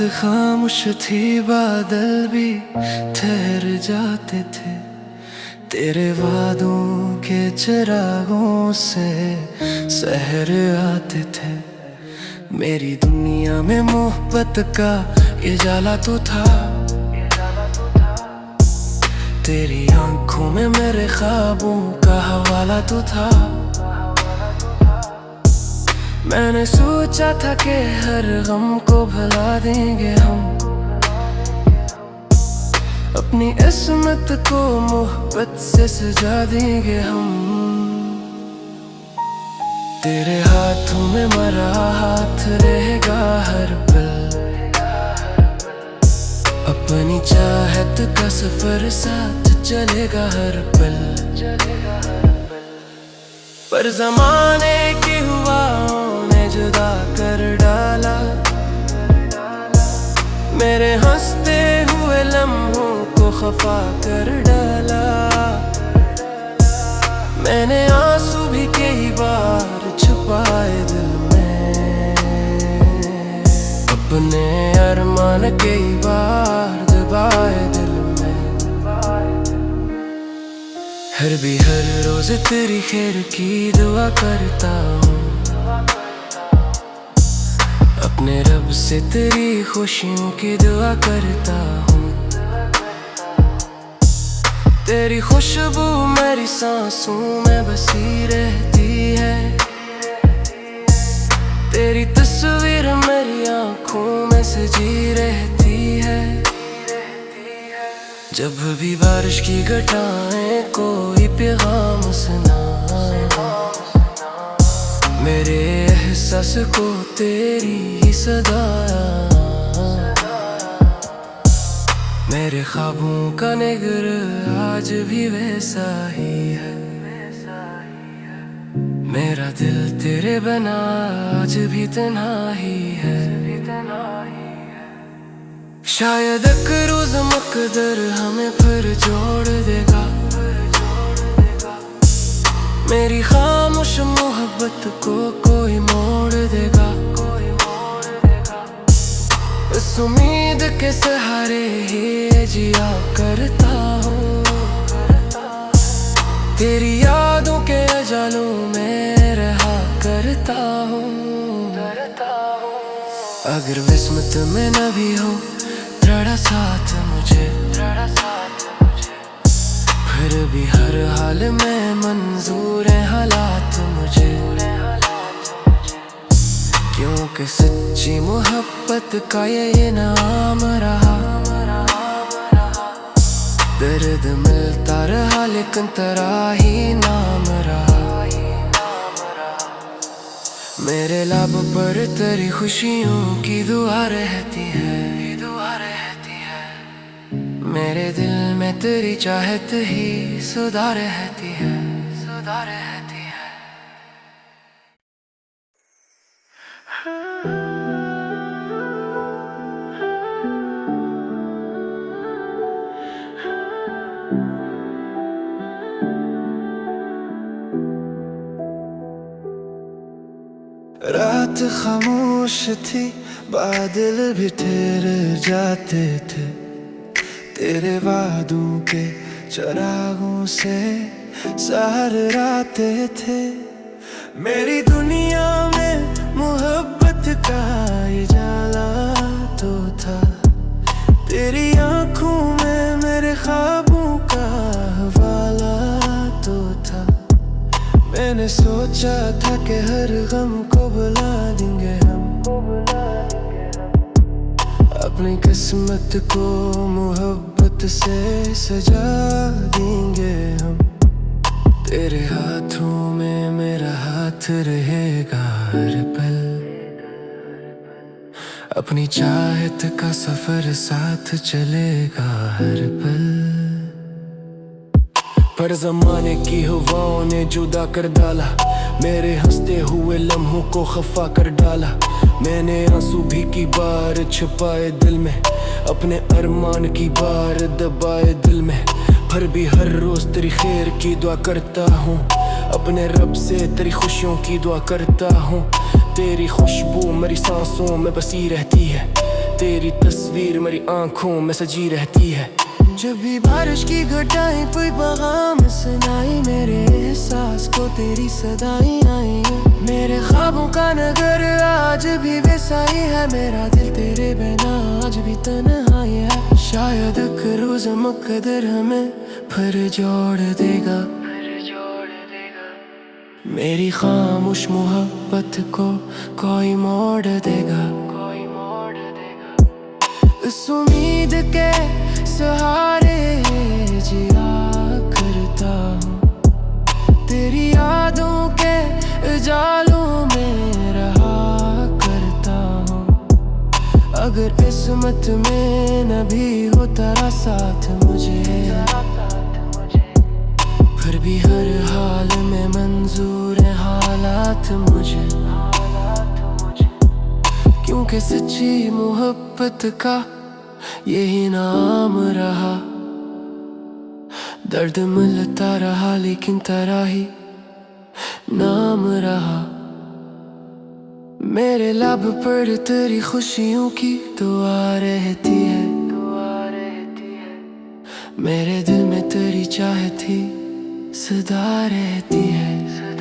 खामोश थी, बादल भी ठहर जाते थे। तेरे वादों के चिरागों से शहर आते थे। मेरी दुनिया में मोहब्बत का ये जाला तो था। तेरी आंखों में मेरे ख्वाबों का हवाला तो था। मैंने सोचा था कि हर गम को भुला देंगे हम, अपनी किस्मत को मोहब्बत से सजा देंगे हम। तेरे हाथों में मरा हाथ रहेगा हर पल, अपनी चाहत का सफर साथ चलेगा हर पल। पर ज़माने की हवाओं ने जुदा कर डाला मेरे हंसते हुए लम्हों को खफा कर डाला। मैंने आंसू भी कई बार छुपाए दिल में, अपने अरमान कई बार दबाए दिल में। हर रोज तेरी खैर की दुआ करता हूँ, अपने रब से तेरी खुशियों की दुआ करता हूँ। तेरी खुशबू मेरी सांसों में बसी रहती है, तेरी तस्वीर मेरी आँखों में सजी रहती है। जब भी बारिश की घटाएं कोई पैगाम सुनाए, मेरे एहसास को तेरी ही सदा। मेरे ख्वाबों का निगर आज भी वैसा ही है, मेरा दिल तेरे बिना आज भी तन्हा ही है। शायद एक रोज मकदर हमें फिर जोड़ देगा, मेरी खामोश मोहब्बत को कोई मोड़ देगा। इस उम्मीद के सहारे ही जिया करता हूँ, तेरी यादों के अजालों में रहा करता हूँ। अगर किस्मत में न भी हो तेरा साथ मुझे, फिर भी हर हाल में मंजूर है हालात मुझे। क्योंकि सच्ची मोहब्बत का ये नाम रहा, दर्द मिलता रहा लेकिन तेरा ही नाम रहा। मेरे लब पर तेरी खुशियों की दुआ रहती है, मेरे दिल में तेरी चाहत ही सदा रहती है। रात खामोश थी, बादल भी ठहर जाते थे। तेरे वादों के चिरागों से शहर आते थे। मेरी दुनिया में मोहब्बत का ये जाला तो था, तेरी आंखों में मेरे ख्वाबों का हवाला तो था। मैंने सोचा था कि हर गम को भुला देंगे हम, अपनी किस्मत को मोहब्बत से सजा देंगे हम। तेरे हाथों में मेरा हाथ रहेगा हर पल, अपनी चाहत का सफर साथ चलेगा हर पल। पर ज़माने की हवाओं ने जुदा कर डाला, मेरे हंसते हुए लम्हों को खफा कर डाला। मैंने आंसू भी की बार छुपाए दिल में, अपने अरमान की बार दबाए दिल में। फिर भी हर रोज तेरी खैर की दुआ करता हूँ, अपने रब से तेरी खुशियों की दुआ करता हूँ। तेरी खुशबू मेरी सांसों में बसी रहती है, तेरी मेरी आंखों में सजी रहती है। जब भी बारिश की घटाएं कोई पैगाम सुनाई, मेरे एहसास को तेरी सदाई आई। मेरे ख्वाबों का नगर आज भी वैसा ही है, मेरा दिल तेरे बिना आज भी तन्हाई है। शायद एक रोज मुकद्दर हमें फिर जोड़ देगा, मेरी खामोश मोहब्बत को कोई मोड़ देगा। इस उम्मीद के सहारे जिया करता हूँ, तेरी यादों के जालों में रहा करता हूँ। अगर किस्मत में न भी हो तेरा साथ मुझे, फिर भी हर हाल में मंजूर है हालात मुझे। क्योंकि सच्ची मोहब्बत का यही नाम रहा, दर्द मिलता रहा लेकिन तेरा ही नाम रहा। मेरे लब पर तेरी खुशियों की दुआ रहती है, मेरे दिल में तेरी चाहती सदा रहती है।